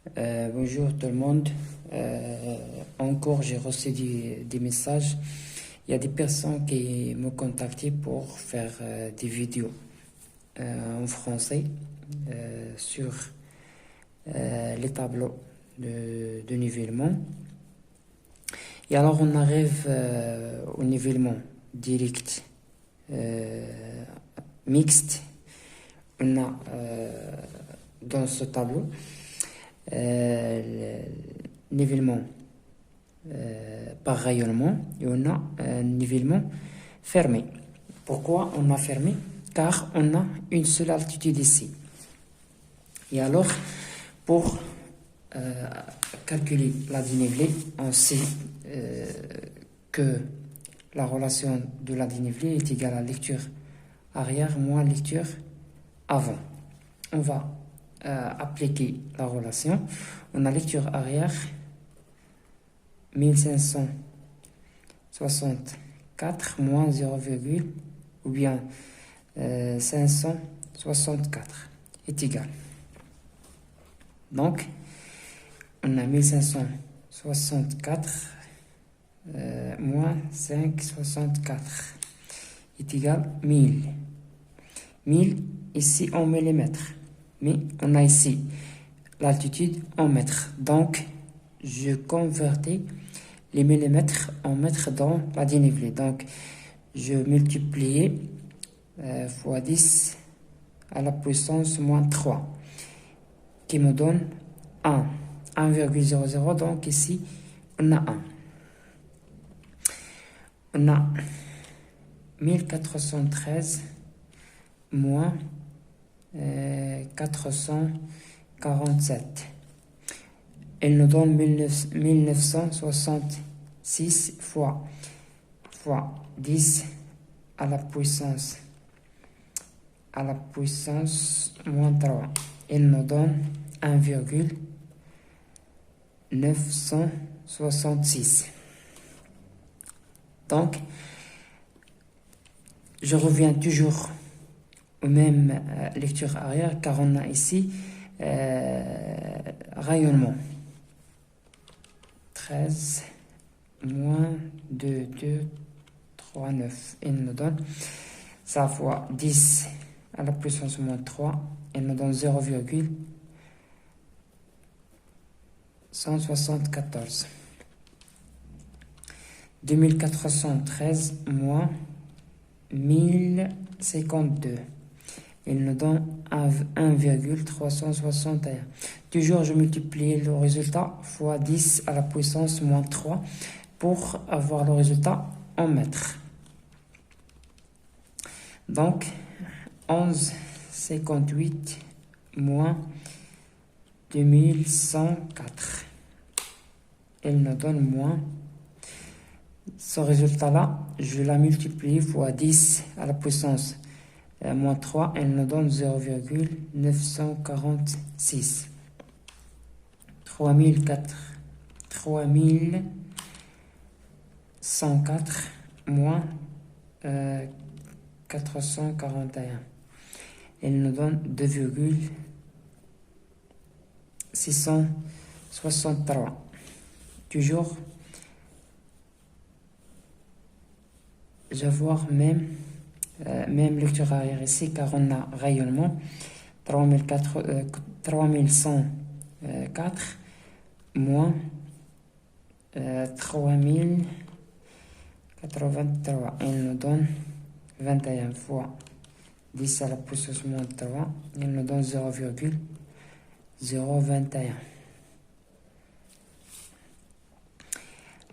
Bonjour tout le monde. Encore, j'ai reçu des messages. Il y a des personnes qui m'ont contacté pour faire des vidéos en français sur les tableaux de nivellement. Et alors, on arrive au nivellement direct mixte. On a dans ce tableau le nivellement par rayonnement et on a un nivellement fermé. Pourquoi on a fermé? Car on a une seule altitude ici. Et alors, pour calculer la dénivelée, on sait que la relation de la dénivelée est égale à lecture arrière moins lecture avant. On va appliquer la relation. On a lecture arrière 1564 moins 0, ou bien 564 est égal. Donc, on a 1564 moins 564 est égal 1000. 1000 ici en millimètres. Mais on a ici l'altitude en mètres. Donc, je convertis les millimètres en mètres dans la dénivelée. Donc, je multiplie fois 10 à la puissance moins 3, qui me donne 1. 1,00. Donc, ici, on a 1. On a 1413 moins 447. Elle nous donne 1966 fois 10 à la puissance moins 3. Elle nous donne 1,966. Donc, je reviens toujours aux mêmes lecture arrière car on a ici rayonnement. 13 moins 2, 2, 3, 9. Il nous donne ça fois 10 à la puissance moins 3. Il nous donne 0,174. 2413 moins 1052. Il nous donne 1,361. Toujours, je multiplie le résultat fois 10 à la puissance moins 3 pour avoir le résultat en mètres. Donc, 1158 moins 2104. Il nous donne moins. Ce résultat-là, je la multiplie fois 10 à la puissance moins 3, elle nous donne 0,946. 3104 moins 441. Elle nous donne 2,663. Toujours, je vais voir même lecture arrière ici car on a rayonnement 3104 moins 3083. Il nous donne 21 fois 10 à la puissance moins 3. Il nous donne 0,021.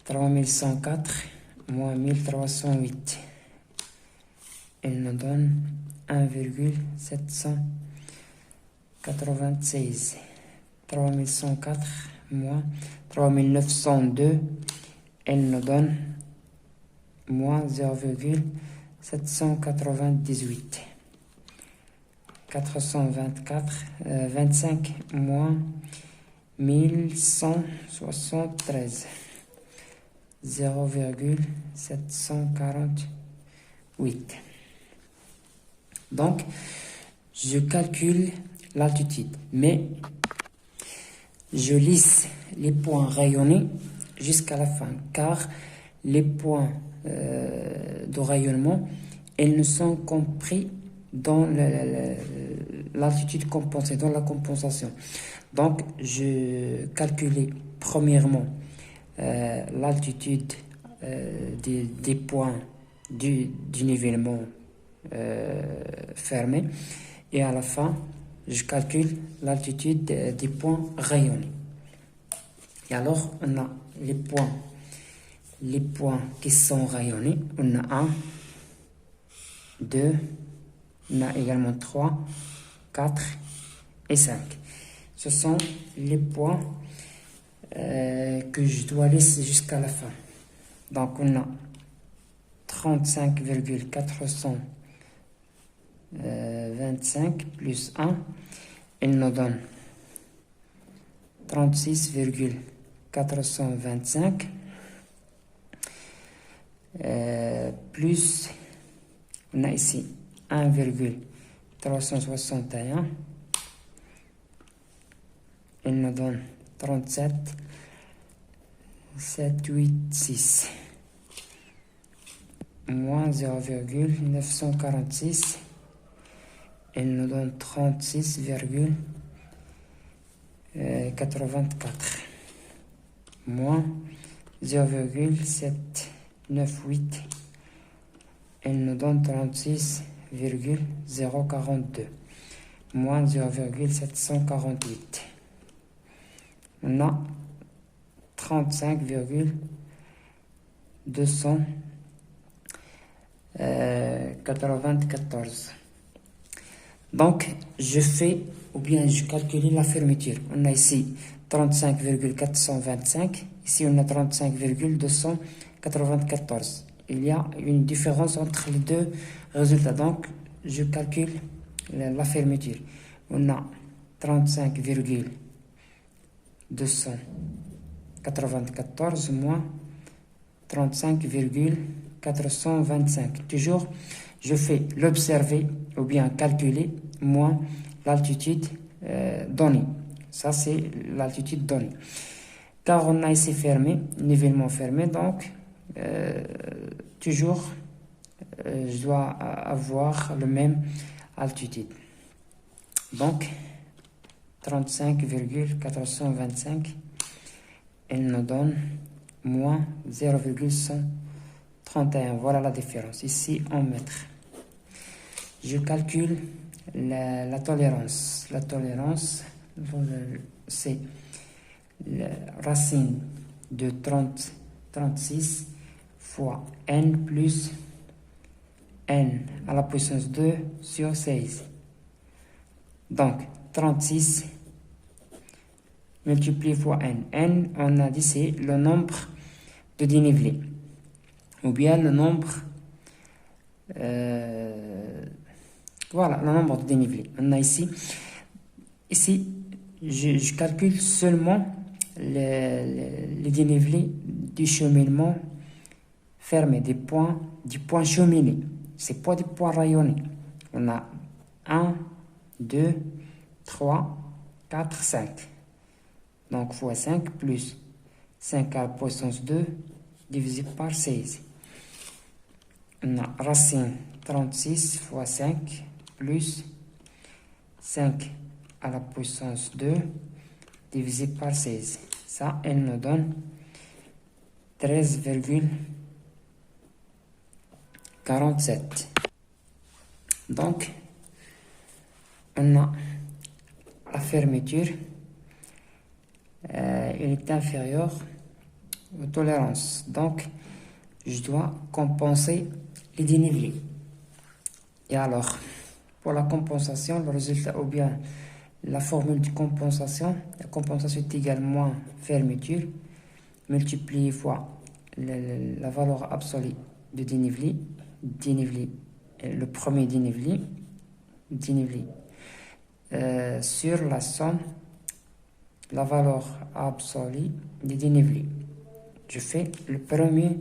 3104 moins 1308. Il nous donne 1,796. 3104 moins 3902. Elle nous donne moins 0,798. 25 moins 1173. 0,748. Donc, je calcule l'altitude. Mais je lisse les points rayonnés jusqu'à la fin, car les points de rayonnement, ils ne sont compris dans l'altitude compensée, dans la compensation. Donc, je calculais premièrement l'altitude des points du nivellement fermé, et à la fin, je calcule l'altitude des points rayonnés. Et alors, on a les points qui sont rayonnés. On a 1, 2, on a également 3, 4 et 5. Ce sont les points que je dois laisser jusqu'à la fin. Donc, on a 35,425 plus 1, il nous donne 36,425 plus, on a ici 1,361, il nous donne 37,786 moins 0,946, il nous donne 36,84 moins 0,798, il nous donne 36,042 moins 0,748. On a 35,294. Donc, je fais, ou bien je calcule la fermeture. On a ici 35,425. Ici, on a 35,294. Il y a une différence entre les deux résultats. Donc, je calcule la fermeture. On a 35,294 moins 35,425. Toujours, je fais l'observer ou bien calculer moins l'altitude donnée. Ça, c'est l'altitude donnée. Car on a ici fermé, nivellement fermé, donc toujours, je dois avoir le même altitude. Donc, 35,425, elle nous donne moins 0,131. Voilà la différence. Ici, en mètres. Je calcule la tolérance. La tolérance, c'est la racine de 36 fois n plus n à la puissance 2 sur 16. Donc, 36 multiplié fois n. N, on a dit, c'est le nombre de dénivelés. Ou bien le nombre... voilà, le nombre de dénivelés. On a ici... Ici, je calcule seulement les dénivelés du cheminement fermé, des points cheminés. C'est pas des points rayonnés. On a 1, 2, 3, 4, 5. Donc, fois 5 plus 5 à la puissance 2 divisé par 16. On a racine 36 fois 5 plus 5 à la puissance 2 divisé par 16. Ça, elle nous donne 13,47. Donc, on a la fermeture, elle est inférieure aux tolérances. Donc, je dois compenser les dénivelés. Et alors, pour la compensation, le résultat, ou bien la formule de compensation, la compensation est égale moins fermeture, multiplié fois la valeur absolue de dénivelé, le premier dénivelé, sur la somme, la valeur absolue des dénivelés. Je fais le premier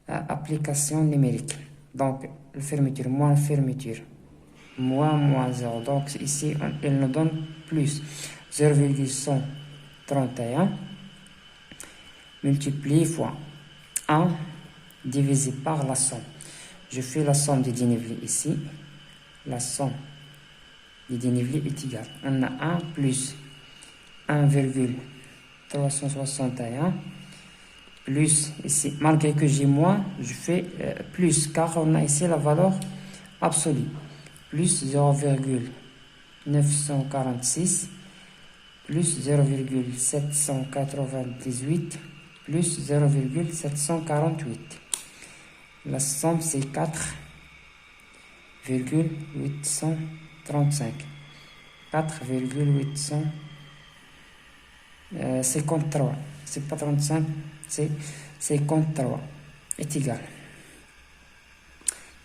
application numérique. Donc, la fermeture, moins 0. Donc, ici, elle nous donne plus 0,131 31 multiplié fois 1 divisé par la somme. Je fais la somme des dénivelés ici. La somme des dénivelés est égale. On a 1 plus 1,361 plus ici, malgré que j'ai moins, je fais plus, car on a ici la valeur absolue. Plus 0,946 plus 0,798 plus 0,748. La somme c'est 4,835. 4,853. C'est pas 35, c'est 53. Est égal.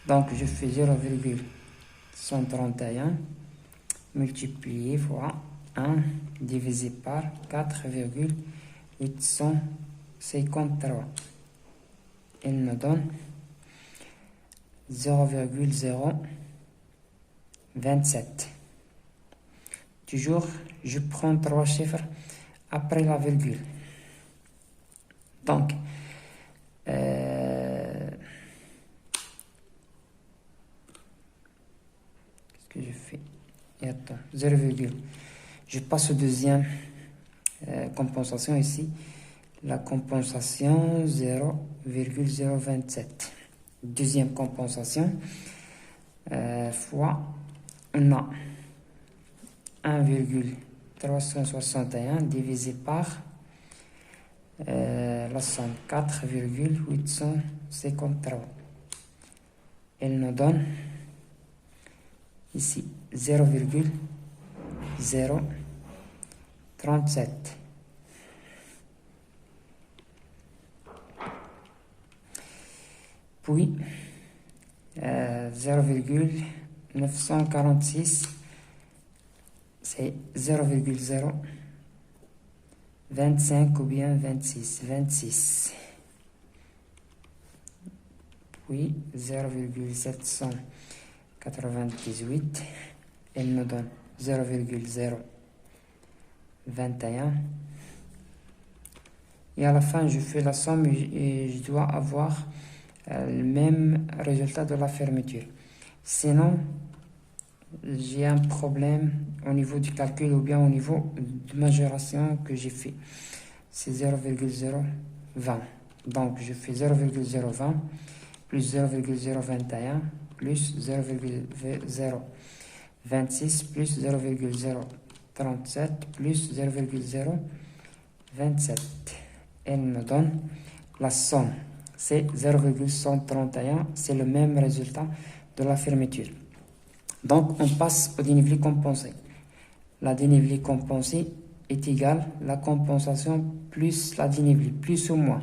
Donc je fais 0,131 multiplié fois 1 divisé par 4,853. Il me donne 0,027. Toujours, je prends 3 chiffres après la virgule. Donc, qu'est-ce que je fais? Et attends, 0, je passe au deuxième compensation ici. La compensation 0,027. Deuxième compensation fois, on a 1,361 divisé par la somme 4,853. Elle nous donne ici 0,037. Puis 0,946, c'est 0,025 ou bien 26. Puis 0,798, elle nous donne 0,021. Et à la fin, je fais la somme et je dois avoir le même résultat de la fermeture. Sinon, j'ai un problème au niveau du calcul ou bien au niveau de majoration que j'ai fait. C'est 0,020. Donc, je fais 0,020 plus 0,021 plus 0,026 plus 0,037 plus 0,027. Elle me donne la somme. C'est 0,131. C'est le même résultat de la fermeture. Donc, on passe au dénivelé compensé. La dénivelé compensée est égale à la compensation plus la dénivelé, plus ou moins.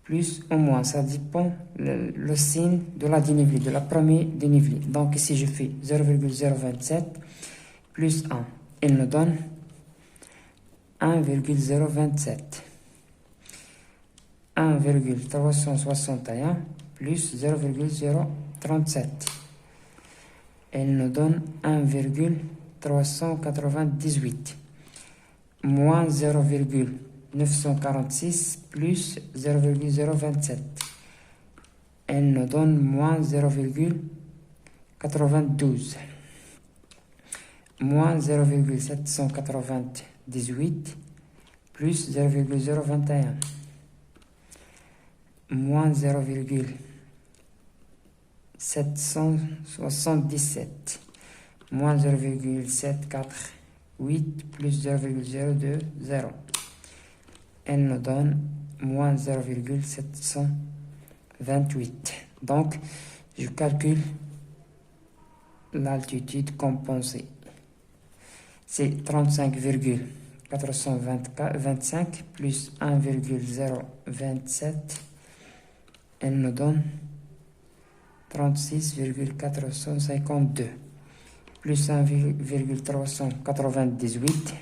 Plus ou moins, ça dépend le signe de la dénivelé, de la première dénivelé. Donc, ici, je fais 0,027 plus 1. Il nous donne 1,027. 1,361 plus 0,037. Elle nous donne 1,398 moins 0,946 plus 0,027. Elle nous donne moins 0,92 moins 0,798 plus 0,021 moins 0,777 moins 0,748 plus 0,020. Elle nous donne moins 0,728. Donc, je calcule l'altitude compensée. C'est 35,425 plus 1,027. Elle nous donne 36,452 plus 1,398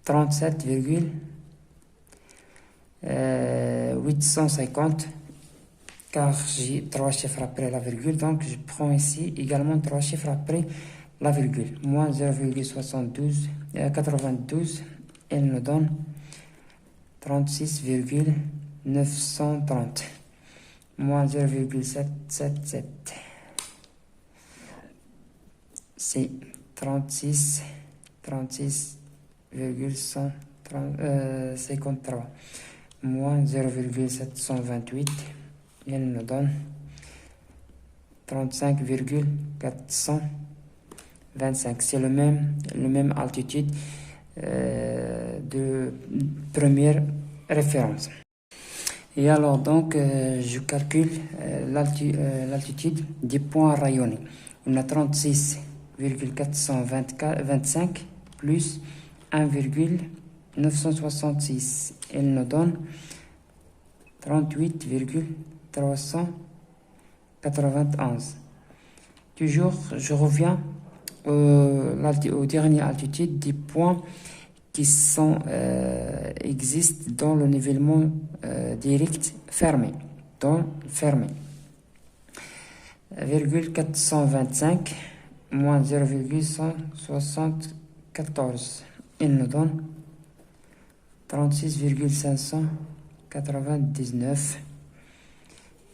37,850, car j'ai 3 chiffres après la virgule, donc je prends ici également 3 chiffres après la virgule. Moins 0,72, 92, elle nous donne 36,930. Moins 0,777. C'est 36,153. Moins 0,728. Elle nous donne 35,425. C'est le même altitude de première référence. Et alors donc je calcule l'altitude des points rayonnés. On a 36,425 plus 1,966. Elle nous donne 38,391. Toujours, je reviens au dernier altitude des points qui existent dans le nivellement direct fermé. Fermé. 425 moins 0,174. Il nous donne 36,599.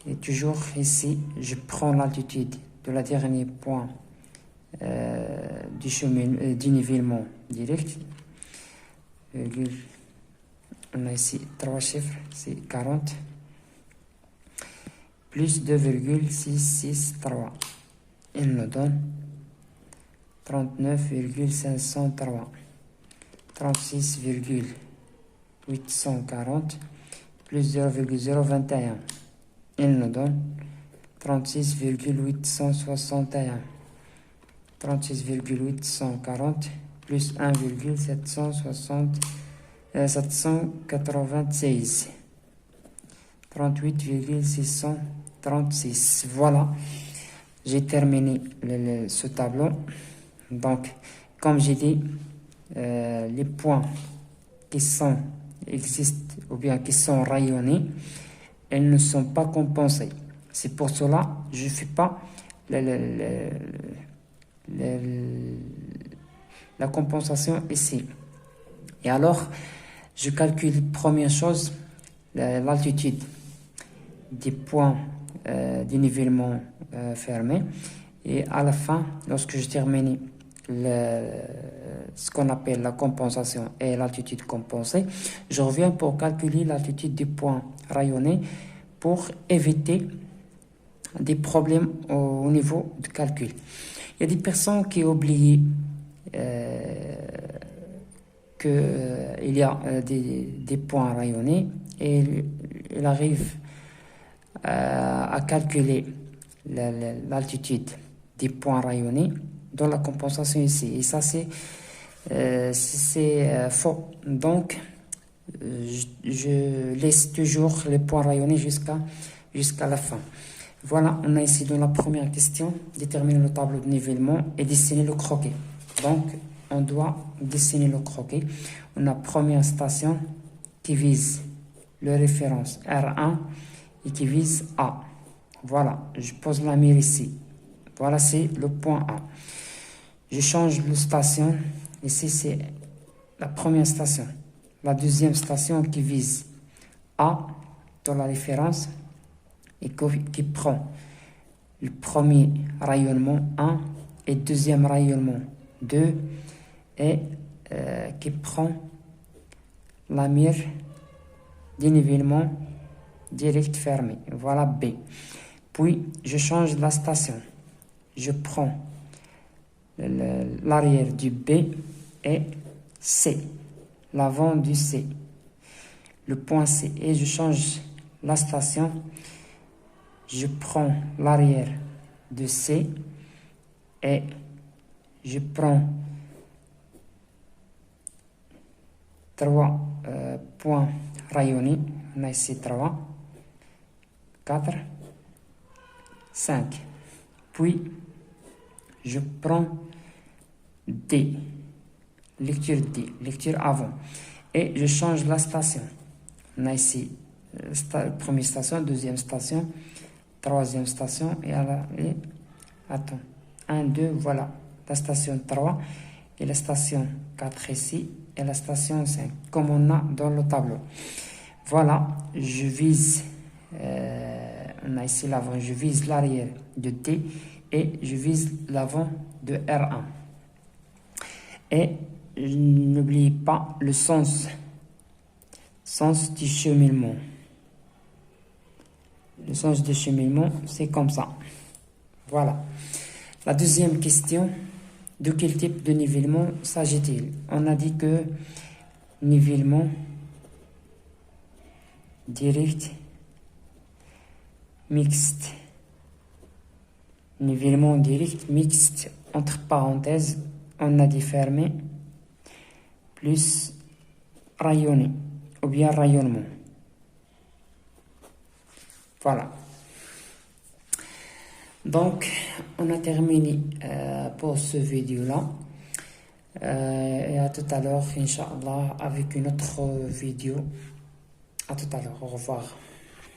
Et toujours ici, je prends l'altitude de la dernier point du nivellement direct. On a ici 3 chiffres, c'est 40 plus 2,663. Il nous donne 39,503. 36,840 plus 0,021. Il nous donne 36,861. 36,840 plus 1,796. 38,636. Voilà, j'ai terminé ce tableau. Donc, comme j'ai dit, les points qui existent ou bien qui sont rayonnés, elles ne sont pas compensées. C'est pour cela que je ne fais pas la compensation ici. Et alors, je calcule première chose l'altitude des points du nivellement fermé. Et à la fin, lorsque je termine ce qu'on appelle la compensation et l'altitude compensée, je reviens pour calculer l'altitude des points rayonnés pour éviter des problèmes au niveau du calcul. Il y a des personnes qui oublient qu'il y a des points rayonnés et il arrive à calculer l'altitude des points rayonnés dans la compensation ici. Et ça, c'est faux. Donc, je laisse toujours les points rayonnés jusqu'à la fin. Voilà, on a ici dans la première question, déterminer le tableau de nivellement et dessiner le croquis. Donc, on doit dessiner le croquis. On a première station qui vise le référence R1 et qui vise A. Voilà, je pose la mire ici. Voilà, c'est le point A. Je change de station. Ici, c'est la première station. La deuxième station qui vise A dans la référence et qui prend le premier rayonnement 1 et deuxième rayonnement 2 et qui prend la mire du nivellement direct fermé. Voilà B. Puis, je change la station. Je prends l'arrière du B et C, l'avant du C, le point C. Et je change la station. Je prends l'arrière de C et je prends 3 points rayonnés. On a ici 3, 4, 5. Puis, je prends D, lecture D, lecture avant. Et je change la station. On a ici première station, deuxième station, troisième station et attends, 1, 2, voilà. la station 3 et la station 4 ici et la station 5 comme on a dans le tableau. Voilà, je vise, on a ici l'avant, je vise l'arrière de T et je vise l'avant de R1. Et n'oubliez pas le sens du cheminement. Le sens du cheminement, c'est comme ça. Voilà. La deuxième question, de quel type de nivellement s'agit-il? On a dit que nivellement direct mixte. Nivellement direct mixte, entre parenthèses, on a dit fermé, plus rayonné, ou bien rayonnement. Voilà. Donc, on a terminé pour ce vidéo-là. Et à tout à l'heure, Inch'Allah, avec une autre vidéo. À tout à l'heure. Au revoir.